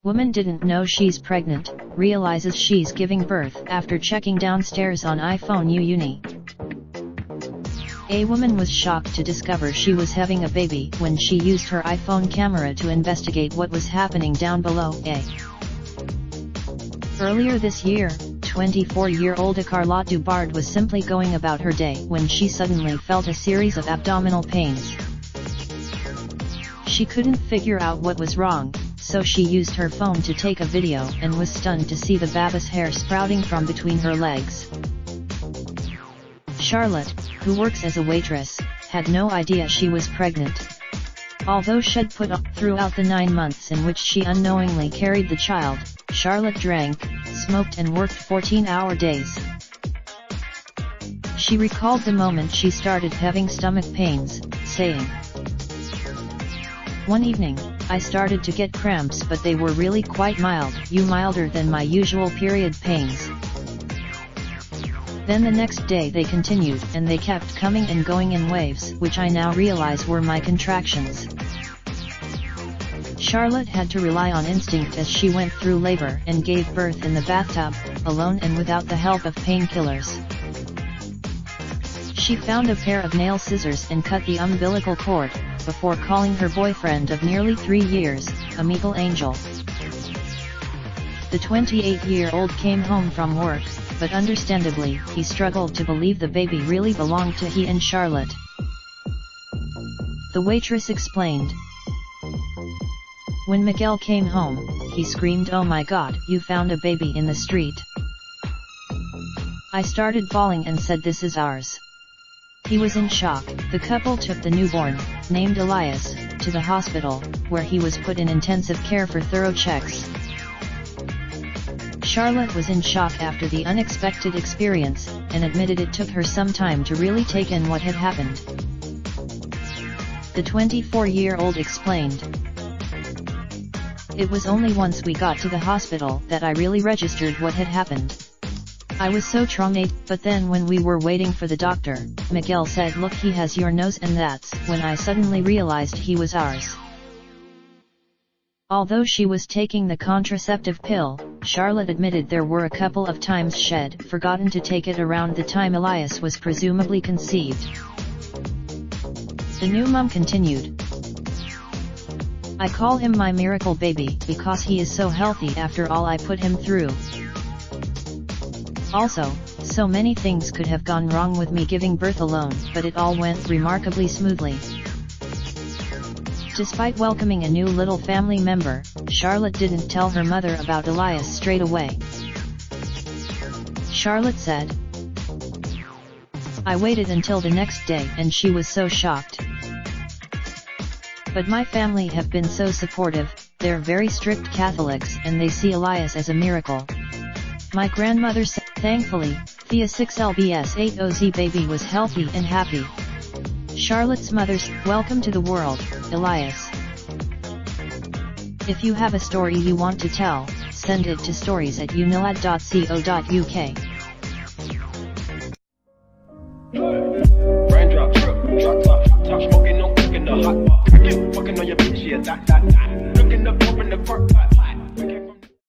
Woman didn't know she's pregnant, realizes she's giving birth after checking downstairs on iPhone UNI. A woman was shocked to discover she was having a baby when she used her iPhone camera to investigate what was happening down below. Earlier this year, 24-year-old Carlotte Dubard was simply going about her day when she suddenly felt a series of abdominal pains. She couldn't figure out what was wrong, so she used her phone to take a video and was stunned to see the baby's hair sprouting from between her legs. Charlotte, who works as a waitress, had no idea she was pregnant. Although she'd put up throughout the 9 months in which she unknowingly carried the child, Charlotte drank, smoked and worked 14-hour days. She recalled the moment she started having stomach pains, saying, "One evening, I started to get cramps, but they were really quite mild, milder than my usual period pains. Then the next day they continued, and they kept coming and going in waves, which I now realize were my contractions." Charlotte had to rely on instinct as she went through labor and gave birth in the bathtub, alone and without the help of painkillers. She found a pair of nail scissors and cut the umbilical cord, before calling her boyfriend of nearly 3 years, Amical Angel. The 28-year-old came home from work, but understandably, he struggled to believe the baby really belonged to he and Charlotte. The waitress explained, "When Miguel came home, he screamed, 'Oh my God, you found a baby in the street.' I started bawling and said, 'This is ours.' He was in shock." The couple took the newborn, named Elias, to the hospital, where he was put in intensive care for thorough checks. Charlotte was in shock after the unexpected experience, and admitted it took her some time to really take in what had happened. The 24-year-old explained, "It was only once we got to the hospital that I really registered what had happened. I was so traumatized, but then when we were waiting for the doctor, Miguel said, 'Look, he has your nose,' and that's when I suddenly realized he was ours." Although she was taking the contraceptive pill, Charlotte admitted there were a couple of times she'd forgotten to take it around the time Elias was presumably conceived. The new mom continued, "I call him my miracle baby because he is so healthy after all I put him through. Also, so many things could have gone wrong with me giving birth alone, but it all went remarkably smoothly." Despite welcoming a new little family member, Charlotte didn't tell her mother about Elias straight away. Charlotte said, "I waited until the next day and she was so shocked. But my family have been so supportive, they're very strict Catholics and they see Elias as a miracle. My grandmother said, thankfully, Thea 6LBS8OZ baby was healthy and happy." Charlotte's mother said, "Welcome to the world, Elias. If you have a story you want to tell, send it to stories@unilad.co.uk. Raindrop, drop top, smoking, no cooking the hot pot. Fucking on your bitch, yeah, that. Looking up, open the park pot.